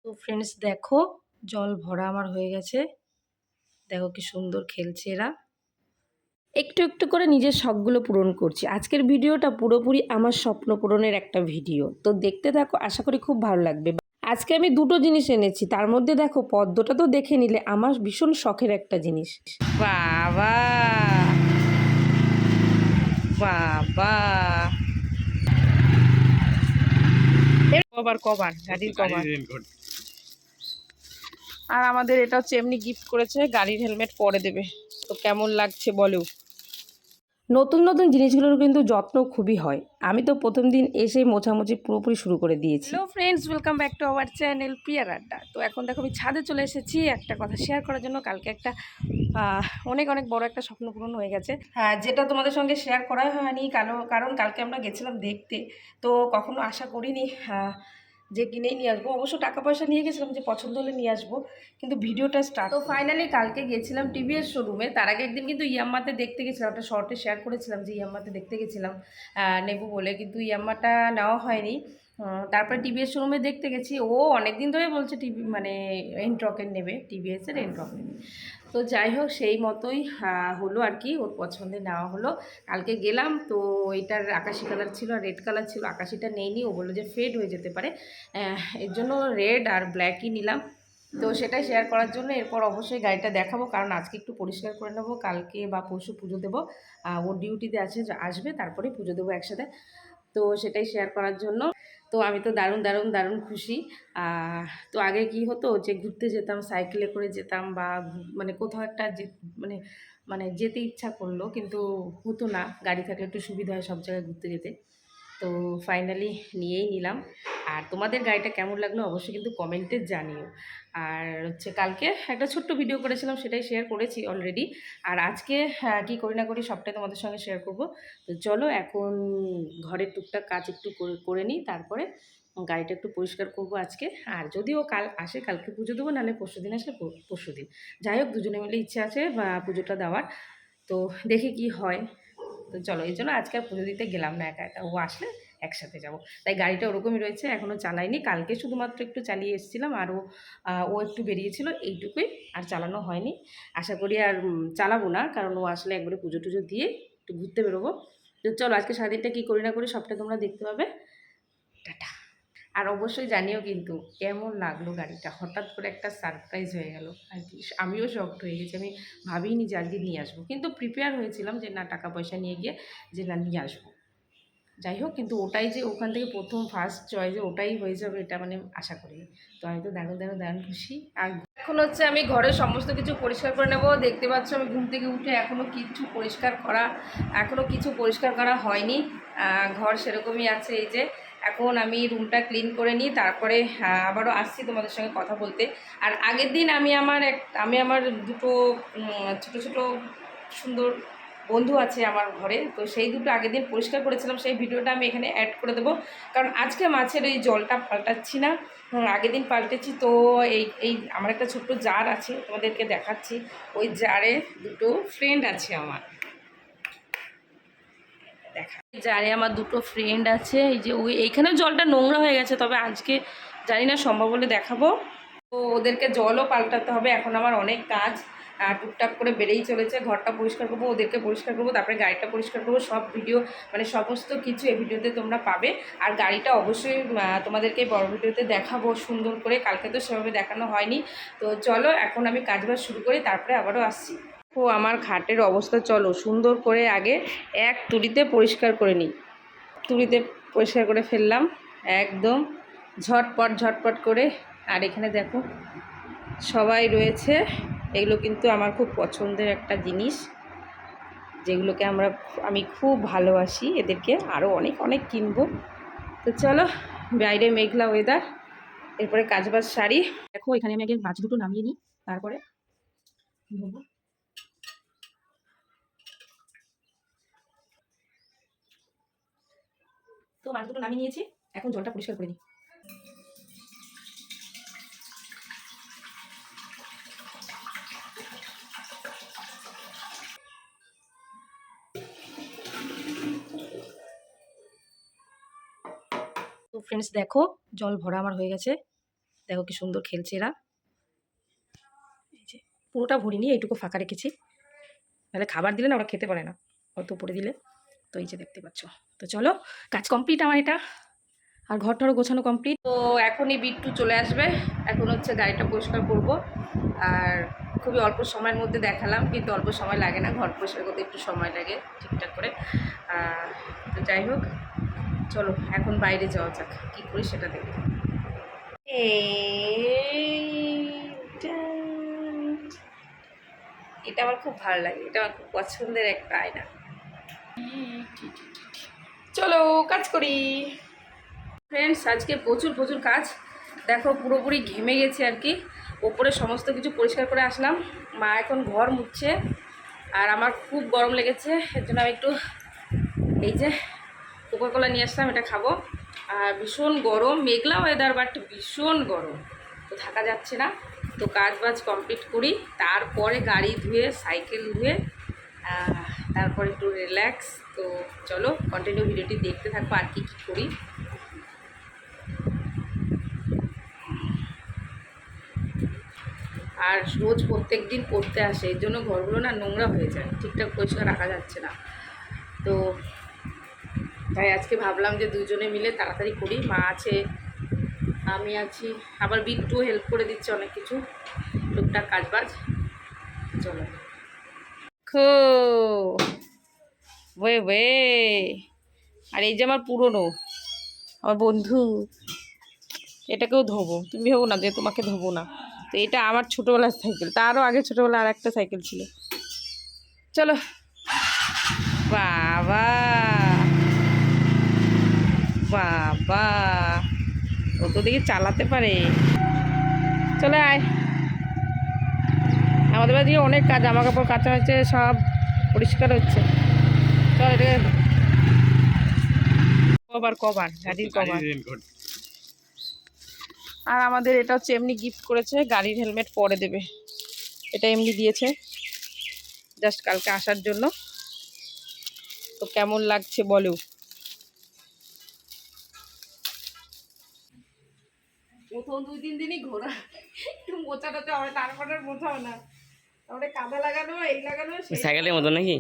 তো ফ্রেন্ডস দেখো, জল ভরা আমার হয়ে গেছে। দেখো কি সুন্দর খেলছে এরা। একটু একটু করে নিজের শখগুলো পূরণ করছি। আজকের ভিডিওটা পুরোপুরি আমার স্বপ্ন পূরণের একটা ভিডিও, তো দেখতে থাকো, আশা করি খুব ভালো লাগবে। আজকে আমি দুটো জিনিস এনেছি, তার মধ্যে দেখো পদ্মটা তো দেখে নিলে, আমার ভীষণ শখের একটা জিনিস। বাবা বাবা, কভার কভার গাড়ির কভার। আর আমাদের এটা হচ্ছে এমনি গিফট করেছে, গাড়ির হেলমেট পরে দেবে। তো কেমন লাগছে বলো। নতুন নতুন জিনিসগুলোর কিন্তু যত্ন খুবই হয়। আমি তো প্রথম দিন এসেই মোছামুছি পুরোপুরি শুরু করে দিয়েছি। Hello friends, welcome back to our channel প্রিয়ার আড্ডা। তো এখন দেখো আমি ছাদে চলে এসেছি একটা কথা শেয়ার করার জন্য। কালকে একটা অনেক অনেক বড় একটা স্বপ্ন পূরণ হয়ে গেছে, যেটা তোমাদের সঙ্গে শেয়ার করা হয়নি। কারণ কালকে আমরা গেছিলাম দেখতে, তো কখনো আশা করিনি যে কিনেই নিয়ে আসবো। অবশ্য টাকা পয়সা নিয়ে গেছিলাম যে পছন্দ হলে নিয়ে আসবো, কিন্তু ভিডিওটা স্টার্ট। তো ফাইনালি কালকে গেছিলাম টিভিএস শোরুমে। তার আগে একদিন কিন্তু ইয়াম্মাতে দেখতে গেছিলাম, একটা শর্টে শেয়ার করেছিলাম যে ইয়াম্মাতে দেখতে গেছিলাম নেবো বলে, কিন্তু ইয়াম্মাটা নেওয়া হয়নি। তারপরে টিভিএস শোরুমে দেখতে গেছি। ও অনেক দিন ধরে বলছে টিভি মানে এনট্রকের নেবে, টিভিএসের এনট্রক নেবে। তো যাই হোক সেই মতোই হলো আর কি, ওর পছন্দে নেওয়া হলো। কালকে গেলাম তো এটার আকাশি কালার ছিল আর রেড কালার ছিল। আকাশিটা নেইনি, ও বললো যে ফেড হয়ে যেতে পারে, এর জন্য রেড আর ব্ল্যাকই নিলাম। তো সেটাই শেয়ার করার জন্য এরপর অবশ্যই গাড়িটা দেখাবো, কারণ আজকে একটু পরিষ্কার করে নেবো, কালকে বা পরশু পুজো দেবো। ওর ডিউটিতে আসবে, তারপরে পুজো দেবো একসাথে। তো সেটাই শেয়ার করার জন্য। তো আমি তো দারুণ দারুণ দারুণ খুশি। তো আগে কি হতো যে ঘুরতে যেতাম, সাইকেলে করে যেতাম, বা মানে কোথাও একটা মানে মানে যেতে ইচ্ছা করলো, কিন্তু হতো না। গাড়ি থাকলে একটু সুবিধা হয় সব জায়গায় ঘুরতে যেতে। তো ফাইনালি নিয়েই নিলাম। আর তোমাদের গাড়িটা কেমন লাগলো অবশ্যই কিন্তু কমেন্টে জানিও। আর হচ্ছে কালকে একটা ছোট্ট ভিডিও করেছিলাম, সেটাই শেয়ার করেছি অলরেডি। আর আজকে কী করি না করি সবটাই তোমাদের সঙ্গে শেয়ার করব। তো চলো এখন ঘরের টুকটাক কাজ একটু করে নিই, তারপরে গাড়িটা একটু পরিষ্কার করব আজকে। আর যদিও কাল আসে কালকে পুজো দেবো, নাহলে পরশু দিন আসলে পরশু দিন। যাই হোক, দুজনে মিলে ইচ্ছে আছে পুজোটা দেওয়ার। তো দেখি কি হয়। তো চলো, এই জন্য আজকে আর পুজো দিতে গেলাম না একা একা, ও আসলে একসাথে যাব। তাই গাড়িটা ওরকমই রয়েছে, এখনও চালাইনি। কালকে শুধুমাত্র একটু চালিয়ে এসেছিলাম, আর ও একটু বেরিয়েছিল, এইটুকুই। আর চালানো হয়নি। আশা করি আর চালাবো না, কারণ ও আসলে একবারে পুজো টুজো দিয়ে একটু ঘুরতে বেরোবো। তো চলো, আজকে সারাদিনটা কী করি না করি সবটা তোমরা দেখতে পাবে। টাটা। আর অবশ্যই জানিও কিন্তু কেমন লাগলো গাড়িটা। হঠাৎ করে একটা সারপ্রাইজ হয়ে গেল আর কি। আমিও শকড হয়ে গেছি, আমি ভাবিনি যে আজকে নিয়ে আসবো, কিন্তু প্রিপেয়ার হয়েছিলাম যে না, টাকা পয়সা নিয়ে গিয়ে যে না নিয়ে আসবো। যাই হোক, কিন্তু ওটাই যে ওখান থেকে প্রথম ফার্স্ট চয়েসে ওটাই হয়ে যাবে, এটা মানে আশা করি। তো আমি তো দারুণ দারুণ দারুণ খুশি। আর এখন হচ্ছে আমি ঘরের সমস্ত কিছু পরিষ্কার করে নেব। দেখতে পাচ্ছ আমি ঘুম থেকে উঠে এখনও কিছু পরিষ্কার করা হয়নি। ঘর সেরকমই আছে। এই যে এখন আমি রুমটা ক্লিন করে নিই, তারপরে আবারও আসছি তোমাদের সঙ্গে কথা বলতে। আর আগের দিন আমি আমার দুটো ছোটো ছোটো সুন্দর বন্ধু আছে আমার ঘরে, তো সেই দুটো আগের দিন পরিষ্কার করেছিলাম, সেই ভিডিওটা আমি এখানে অ্যাড করে দেবো। কারণ আজকে মাছের এই জলটা পাল্টাচ্ছি না, আগের দিন পাল্টেছি। তো এই আমার একটা ছোট্ট জার আছে, তোমাদেরকে দেখাচ্ছি। ওই জারে দুটো ফ্রেন্ড আছে আমার, দেখা জারে আমার দুটো ফ্রেন্ড আছে। এই যে এইখানেও জলটা নোংরা হয়ে গেছে, তবে আজকে জানি না সম্ভব হলে দেখাবো। তো ওদেরকে জলও পাল্টাতে হবে, এখন আমার অনেক কাজ টুকটাক করে বেড়েই চলেছে। ঘরটা পরিষ্কার করবো, ওদেরকে পরিষ্কার করবো, তারপরে গাড়িটা পরিষ্কার করবো। সব ভিডিও মানে সমস্ত কিছু এই ভিডিওতে তোমরা পাবে। আর গাড়িটা অবশ্যই তোমাদেরকে বড় ভিডিওতে দেখাবো সুন্দর করে। কালকে তো সেভাবে দেখানো হয়নি। তো চলো এখন আমি কাজবাজ শুরু করি, তারপরে আবারও আসছি। ও আমার খাটের অবস্থা, চলো সুন্দর করে আগে এক তুলিতে পরিষ্কার করে নিই। তুলিতে পরিষ্কার করে ফেললাম একদম ঝটপট ঝটপট করে। আর এখানে দেখো সবাই রয়েছে। এগুলো কিন্তু আমার খুব পছন্দের একটা জিনিস, যেগুলোকে আমি খুব ভালোবাসি। এদেরকে আরও অনেক অনেক কিনবো। তো চলো, বাইরে মেঘলা ওয়েদার, এরপরে কাজবাজ সারি। দেখো এখানে আমি আগে মাছ দুটো নামিয়ে নিই, তারপরে তো মাছ দুটো নামিয়ে নিয়েছি, এখন জলটা পরিষ্কার করে নিই। তো ফ্রেন্ডস দেখো, জল ভরা আমার হয়ে গেছে। দেখো কি সুন্দর খেলছে এরা। এই যে পুরোটা ভরিনি, এইটুকু ফাঁকা রেখেছি, নাহলে খাবার দিলে না ওরা খেতে পারে না অত উপরে দিলে। তো এই যে দেখতে পাচ্ছ। তো চলো, কাজ কমপ্লিট আমার এটা, আর ঘরটারও গোছানো কমপ্লিট। তো এখনই বিট্টু চলে আসবে, এখন হচ্ছে গাড়িটা পরিষ্কার করব। আর খুবই অল্প সময়ের মধ্যে দেখালাম, কিন্তু অল্প সময় লাগে না, ঘর পরিষ্কার করতে একটু সময় লাগে ঠিকঠাক করে। তো যাই হোক, চলো এখন বাইরে যাওয়া যাক, কী করি সেটা দেখব। এটা আমার খুব ভালো লাগে, এটা আমার খুব পছন্দের একটা আয়না। চলো কাজ করি ফ্রেন্ডস। আজকে প্রচুর প্রচুর কাজ, দেখো পুরোপুরি ঘেমে গেছে আর কি। ওপরে সমস্ত কিছু পরিষ্কার করে আসলাম, মা এখন ঘর মুছছে, আর আমার খুব গরম লেগেছে, এর জন্য আমি একটু এই যে কোকাকোলা নিয়ে আসলাম, এটা খাবো। আর ভীষণ গরম, মেঘলা ওয়েদার, বাট ভীষণ গরম, তো থাকা যাচ্ছে না। তো কাজ বাজ কমপ্লিট করি, তারপরে গাড়ি ধুয়ে সাইকেল ধুয়ে তারপর একটু রিল্যাক্স। তো চলো কন্টিনিউ ভিডিওটি দেখতে থাকবো আর কি কী করি। আর রোজ প্রত্যেক দিন পড়তে আসে, এর জন্য ঘরগুলো না নোংরা হয়ে যায়, ঠিকঠাক পরিষ্কার রাখা যাচ্ছে না। তো তাই আজকে ভাবলাম যে দুজনে মিলে তাড়াতাড়ি করি, মা আছে আমি আছি, আবার বিট্টু হেল্প করে দিচ্ছে অনেক কিছু টুকটাক কাজবাজ। চলো খো ওয়ে। আর এই যে আমার পুরনো, আমার বন্ধু, এটাকেও ধোবো, তুমি ভেবো না যে তোমাকে ধোবো না। তো এটা আমার ছোটোবেলার সাইকেল, তারও আগে ছোটোবেলা আর একটা সাইকেল ছিল। চলো বাবা বাবা, ও তো দেখি চালাতে পারে। চলে আয়, আমাদের বাড়ি দিয়ে অনেক কাজ, জামা কাপড় কাচা হচ্ছে, সব পরিষ্কার হচ্ছে। চল এটা কভার গাড়ির কভার। আর আমাদের এটা হচ্ছে এমনি গিফট করেছে, গাড়ির হেলমেট পরে দেবে, এটা এমনি দিয়েছে জাস্ট কালকে আসার জন্য। তো কেমন লাগছে বলো। প্রথম 2-3 দিনই ঘোরা, একটু মোচাটাতে হবে, তারপরে মোছাও না, তারপরে কাদা লাগানো, এই লাগানো, সাইকেলের মতো নাকি?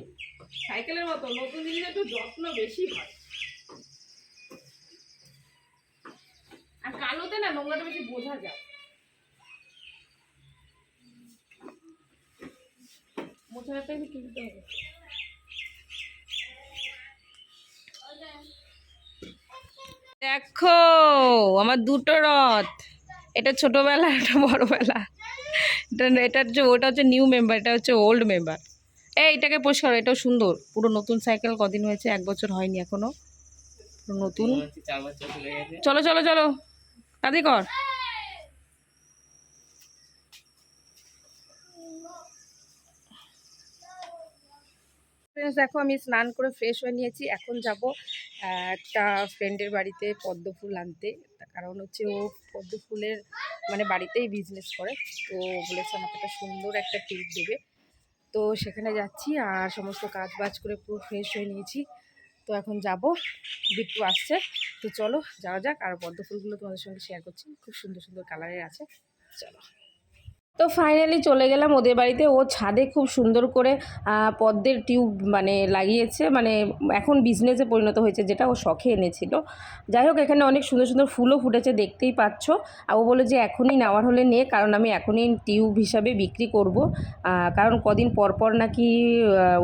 সাইকেলের মতো। নতুন জিনিস একটু যত্ন বেশি হয়, আর কালোতে না নোংরাটা বেশি বোঝা যায়। মোছাটা কিনতে হবে। দেখো আমার দুটো রথ, এটা ছোটবেলা, এটা বড়বেলা। এটা হচ্ছে, ওটা হচ্ছে নিউ মেম্বার, এটা হচ্ছে ওল্ড মেম্বার। এইটাকে পরিষ্কার, এটাও সুন্দর, পুরো নতুন সাইকেল। কদিন হয়েছে, 1 বছর হয়নি এখনো, নতুন। চলো চলো চলো তাড়াতাড়ি কর। দেখো আমি স্নান করে ফ্রেশ হয়ে নিয়েছি, এখন যাব একটা ফ্রেন্ডের বাড়িতে পদ্ম ফুল আনতে। কারণ হচ্ছে ও পদ্ম ফুলের মানে বাড়িতেই বিজনেস করে, তো বলেছে আমাকে একটা সুন্দর একটা টিপ দেবে। তো সেখানে যাচ্ছি, আর সমস্ত কাজ বাজ করে পুরো ফ্রেশ হয়ে নিয়েছি। তো এখন যাব, বিট্টু আসছে, তো চলো যাওয়া যাক। আর পদ্ম ফুলগুলো তোমাদের সঙ্গে শেয়ার করছি, খুব সুন্দর সুন্দর কালারের আছে, চলো। তো ফাইনালি চলে গেলাম ওদের বাড়িতে। ও ছাদে খুব সুন্দর করে পদ্মের টিউব মানে লাগিয়েছে, মানে এখন বিজনেসে পরিণত হয়েছে, যেটা ও শখে এনেছিল। যাই হোক, এখানে অনেক সুন্দর সুন্দর ফুলও ফুটেছে, দেখতেই পাচ্ছ। আর ও বলে যে এখনই নেওয়ার হলে নে, কারণ আমি এখনই টিউব হিসাবে বিক্রি করব। কারণ কদিন পরপর নাকি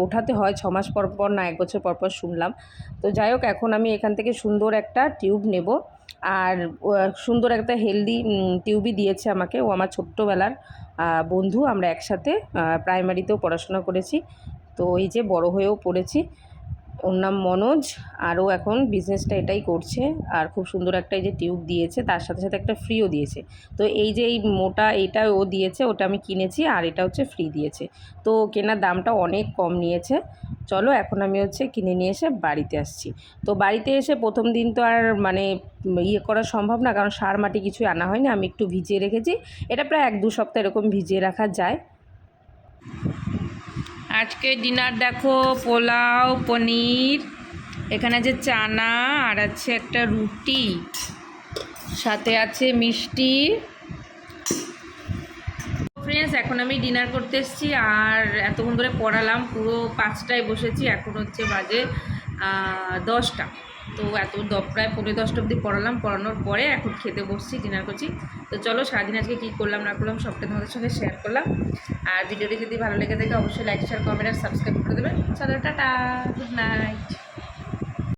ওঠাতে হয়, 6 মাস পরপর না 1 বছর পরপর শুনলাম। তো যাই হোক, এখন আমি এখান থেকে সুন্দর একটা টিউব নেব। আর সুন্দর একটা হেলদি টিউবই দিয়েছে আমাকে, ও আমার ছোট্টবেলার বন্ধু, আমরা একসাথে প্রাইমারিতেও পড়াশোনা করেছি। তো এই যে বড় হয়েও পড়েছি। ওর নাম মনোজ, আর ও এখন বিজনেসটা এটাই করছে। আর খুব সুন্দর একটা এই যে টিউব দিয়েছে, তার সাথে সাথে একটা ফ্রিও দিয়েছে। তো এই যে এই মোটা এইটা ও দিয়েছে, ওটা আমি কিনেছি, আর এটা হচ্ছে ফ্রি দিয়েছে। তো কেনার দামটা অনেক কম নিয়েছে। চলো এখন আমি হচ্ছে কিনে নিয়ে এসে বাড়িতে আসছি। তো বাড়িতে এসে প্রথম দিন তো আর মানে ইয়ে করা সম্ভব না, কারণ সার মাটি কিছুই আনা হয়নি, আমি একটু ভিজিয়ে রেখেছি। এটা প্রায় 1-2 সপ্তাহ এরকম ভিজিয়ে রাখা যায়। আজকে ডিনার দেখো, পোলাও, পনির, এখানে আছে চানা, আর আছে একটা রুটি, সাথে আছে মিষ্টি, এখন আমি ডিনার করতে এসেছি, আর এতক্ষণ ধরে পড়ালাম, পুরো 5টায় বসেছি, এখন হচ্ছে বাজে 10টা। তো প্রায় 10:45 অবধি পড়ানোর পরে এখন খেতে বসছি, ডিনার করছি। তো চলো সারাদিন আজকে কী করলাম না করলাম সবটা তোমাদের সঙ্গে শেয়ার করলাম। আর ভিডিওটি যদি ভালো লেগে থাকে অবশ্যই লাইক শেয়ার কমেন্ট আর সাবস্ক্রাইব করে দেবেন। চলো টাটা, গুড নাইট।